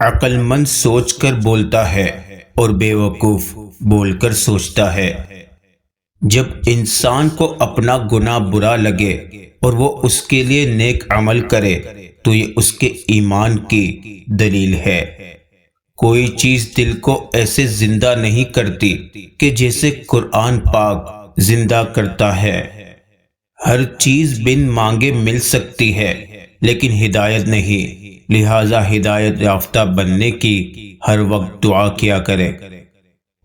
عقل مند سوچ کر بولتا ہے اور بے وقوف بول کر سوچتا ہے۔ جب انسان کو اپنا گناہ برا لگے اور وہ اس کے لیے نیک عمل کرے تو یہ اس کے ایمان کی دلیل ہے۔ کوئی چیز دل کو ایسے زندہ نہیں کرتی کہ جیسے قرآن پاک زندہ کرتا ہے۔ ہر چیز بن مانگے مل سکتی ہے لیکن ہدایت نہیں، لہذا ہدایت یافتہ بننے کی ہر وقت دعا کیا کرے۔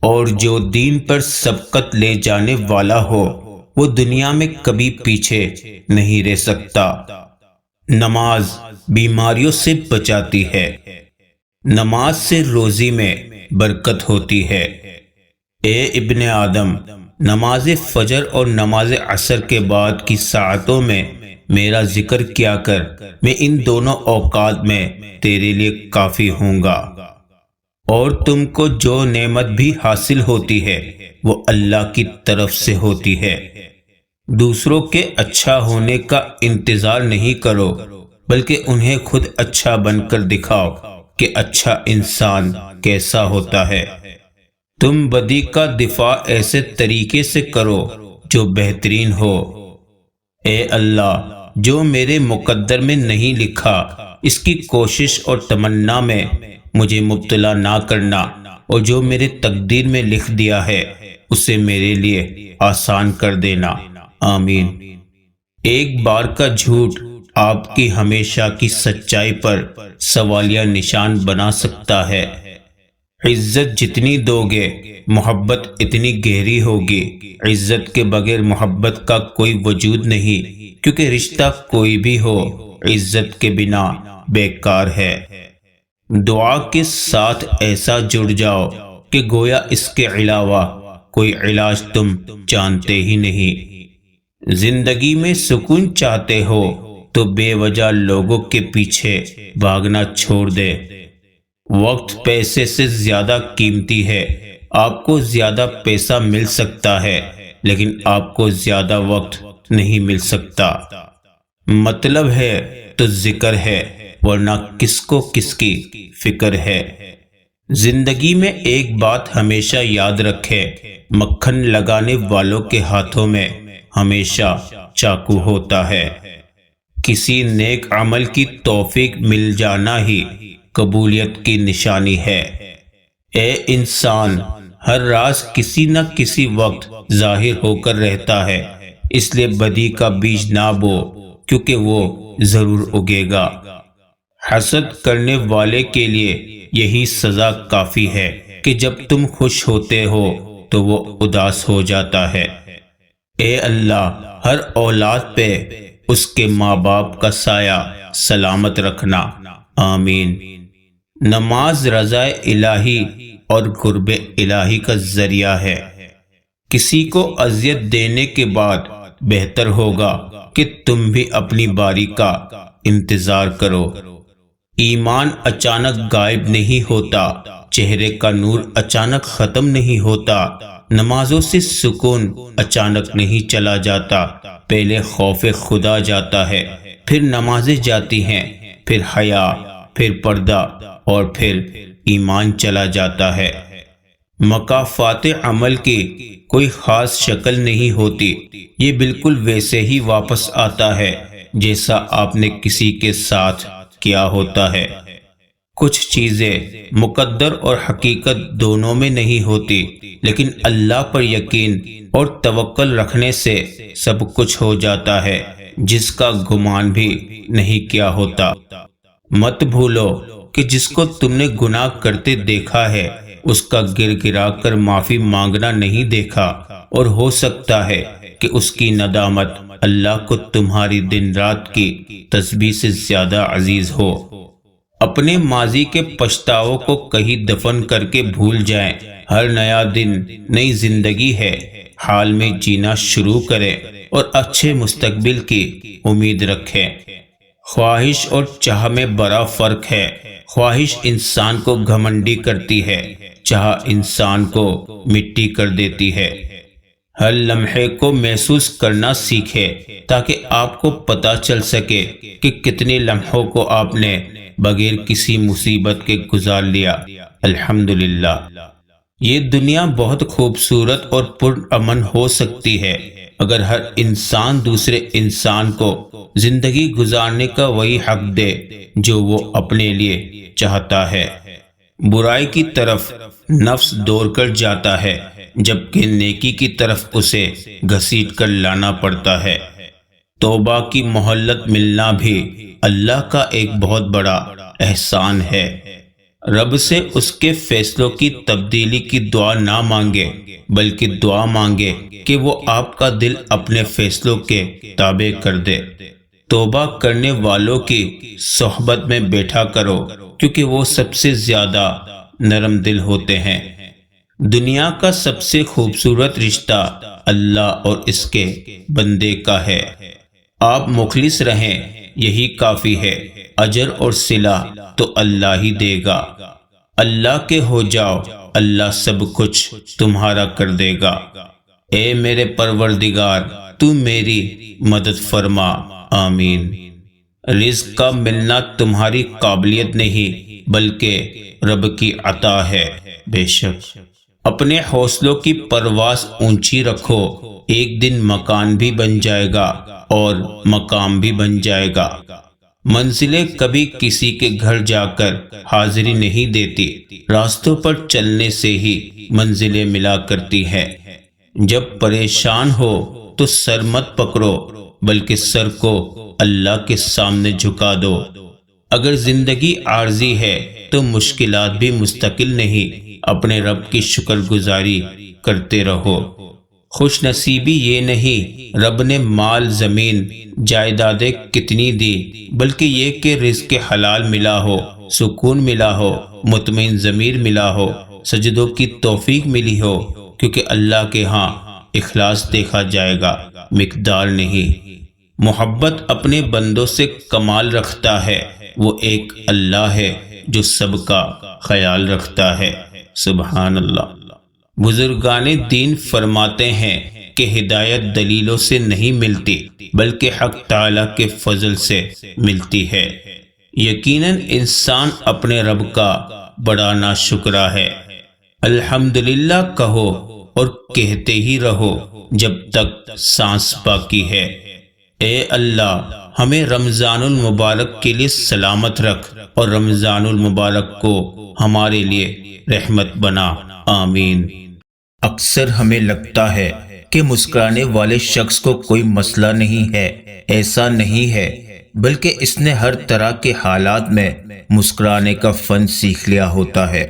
اور جو دین پر سبقت لے جانے والا ہو وہ دنیا میں کبھی پیچھے نہیں رہ سکتا۔ نماز بیماریوں سے بچاتی ہے۔ نماز سے روزی میں برکت ہوتی ہے۔ اے ابن آدم، نماز فجر اور نماز عصر کے بعد کی ساعتوں میں میرا ذکر کیا کر، میں ان دونوں اوقات میں تیرے لیے کافی ہوں گا۔ اور تم کو جو نعمت بھی حاصل ہوتی ہے وہ اللہ کی طرف سے ہوتی ہے۔ دوسروں کے اچھا ہونے کا انتظار نہیں کرو بلکہ انہیں خود اچھا بن کر دکھاؤ کہ اچھا انسان کیسا ہوتا ہے۔ تم بدی کا دفاع ایسے طریقے سے کرو جو بہترین ہو۔ اے اللہ، جو میرے مقدر میں نہیں لکھا اس کی کوشش اور تمنا میں مجھے مبتلا نہ کرنا، اور جو میرے تقدیر میں لکھ دیا ہے اسے میرے لیے آسان کر دینا، آمین۔ ایک بار کا جھوٹ آپ کی ہمیشہ کی سچائی پر سوالیہ نشان بنا سکتا ہے۔ عزت جتنی دو گے محبت اتنی گہری ہوگی۔ عزت کے بغیر محبت کا کوئی وجود نہیں، کیونکہ رشتہ کوئی بھی ہو عزت کے بنا بیکار ہے۔ دعا کے ساتھ ایسا جڑ جاؤ کہ گویا اس کے علاوہ کوئی علاج تم جانتے ہی نہیں۔ زندگی میں سکون چاہتے ہو تو بے وجہ لوگوں کے پیچھے بھاگنا چھوڑ دے۔ وقت پیسے سے زیادہ قیمتی ہے۔ آپ کو زیادہ پیسہ مل سکتا ہے لیکن آپ کو زیادہ وقت نہیں مل سکتا۔ مطلب ہے تو ذکر ہے ورنہ کس کو کس کی فکر ہے۔ زندگی میں ایک بات ہمیشہ یاد رکھے، مکھن لگانے والوں کے ہاتھوں میں ہمیشہ چاقو ہوتا ہے۔ کسی نیک عمل کی توفیق مل جانا ہی قبولیت کی نشانی ہے۔ اے انسان، ہر راز کسی نہ کسی وقت ظاہر ہو کر رہتا ہے، اس لیے بدی کا بیج نہ بو کیونکہ وہ ضرور اگے گا۔ حسد کرنے والے کے لیے یہی سزا کافی ہے کہ جب تم خوش ہوتے ہو تو وہ اداس ہو جاتا ہے۔ اے اللہ، ہر اولاد پہ اس کے ماں باپ کا سایہ سلامت رکھنا، آمین۔ نماز رضا الہی اور قرب الہی کا ذریعہ ہے۔ کسی کو اذیت دینے کے بعد بہتر ہوگا کہ تم بھی اپنی باری کا انتظار کرو۔ ایمان اچانک غائب نہیں ہوتا، چہرے کا نور اچانک ختم نہیں ہوتا، نمازوں سے سکون اچانک نہیں چلا جاتا۔ پہلے خوف خدا جاتا ہے، پھر نمازیں جاتی ہیں، پھر حیا، پھر پردہ اور پھر ایمان چلا جاتا ہے۔ مکافات عمل کی کوئی خاص شکل نہیں ہوتی، یہ بالکل ویسے ہی واپس آتا ہے جیسا آپ نے کسی کے ساتھ کیا ہوتا ہے۔ کچھ چیزیں مقدر اور حقیقت دونوں میں نہیں ہوتی، لیکن اللہ پر یقین اور توکل رکھنے سے سب کچھ ہو جاتا ہے جس کا گمان بھی نہیں کیا ہوتا۔ مت بھولو کہ جس کو تم نے گناہ کرتے دیکھا ہے اس کا گر گرا کر معافی مانگنا نہیں دیکھا، اور ہو سکتا ہے کہ اس کی ندامت اللہ کو تمہاری دن رات کی تسبیح سے زیادہ عزیز ہو۔ اپنے ماضی کے پچھتاووں کو کہیں دفن کر کے بھول جائیں۔ ہر نیا دن نئی زندگی ہے، حال میں جینا شروع کریں اور اچھے مستقبل کی امید رکھیں۔ خواہش اور چاہ میں بڑا فرق ہے۔ خواہش انسان کو گھمنڈی کرتی ہے، چاہ انسان کو مٹی کر دیتی ہے۔ ہر لمحے کو محسوس کرنا سیکھے تاکہ آپ کو پتہ چل سکے کہ کتنے لمحوں کو آپ نے بغیر کسی مصیبت کے گزار لیا۔ الحمدللہ۔ یہ دنیا بہت خوبصورت اور پرامن ہو سکتی ہے اگر ہر انسان دوسرے انسان کو زندگی گزارنے کا وہی حق دے جو وہ اپنے لیے چاہتا ہے۔ برائی کی طرف نفس دوڑ کر جاتا ہے جبکہ نیکی کی طرف اسے گھسیٹ کر لانا پڑتا ہے۔ توبہ کی مہلت ملنا بھی اللہ کا ایک بہت بڑا احسان ہے۔ رب سے اس کے فیصلوں کی تبدیلی کی دعا نہ مانگے بلکہ دعا مانگے کہ وہ آپ کا دل اپنے فیصلوں کے تابع کر دے۔ توبہ کرنے والوں کی صحبت میں بیٹھا کرو کیونکہ وہ سب سے زیادہ نرم دل ہوتے ہیں۔ دنیا کا سب سے خوبصورت رشتہ اللہ اور اس کے بندے کا ہے۔ آپ مخلص رہیں یہی کافی ہے، اجر اور صلہ تو اللہ ہی دے گا۔ اللہ کے ہو جاؤ، اللہ سب کچھ تمہارا کر دے گا۔ اے میرے پروردگار تو میری مدد فرما، آمین۔ رزق کا ملنا تمہاری قابلیت نہیں بلکہ رب کی عطا ہے۔ بے شک اپنے حوصلوں کی پرواز اونچی رکھو، ایک دن مکان بھی بن جائے گا اور مقام بھی بن جائے گا۔ منزلیں کبھی کسی کے گھر جا کر حاضری نہیں دیتی، راستوں پر چلنے سے ہی منزلیں ملا کرتی ہیں۔ جب پریشان ہو تو سر مت پکڑو بلکہ سر کو اللہ کے سامنے جھکا دو۔ اگر زندگی عارضی ہے تو مشکلات بھی مستقل نہیں، اپنے رب کی شکر گزاری کرتے رہو۔ خوش نصیبی یہ نہیں رب نے مال زمین جائیدادیں کتنی دی، بلکہ یہ کہ رزق حلال ملا ہو، سکون ملا ہو، مطمئن ضمیر ملا ہو، سجدوں کی توفیق ملی ہو، کیونکہ اللہ کے ہاں اخلاص دیکھا جائے گا، مقدار نہیں۔ محبت اپنے بندوں سے کمال رکھتا ہے، وہ ایک اللہ ہے جو سب کا خیال رکھتا ہے۔ سبحان اللہ۔ بزرگان دین فرماتے ہیں کہ ہدایت دلیلوں سے نہیں ملتی بلکہ حق تعالیٰ کے فضل سے ملتی ہے۔ یقیناً انسان اپنے رب کا بڑا ناشکرا ہے۔ الحمدللہ کہو اور کہتے ہی رہو جب تک سانس باقی ہے۔ اے اللہ ہمیں رمضان المبارک کے لیے سلامت رکھ اور رمضان المبارک کو ہمارے لیے رحمت بنا، آمین۔ اکثر ہمیں لگتا ہے کہ مسکرانے والے شخص کو کوئی مسئلہ نہیں ہے، ایسا نہیں ہے، بلکہ اس نے ہر طرح کے حالات میں مسکرانے کا فن سیکھ لیا ہوتا ہے۔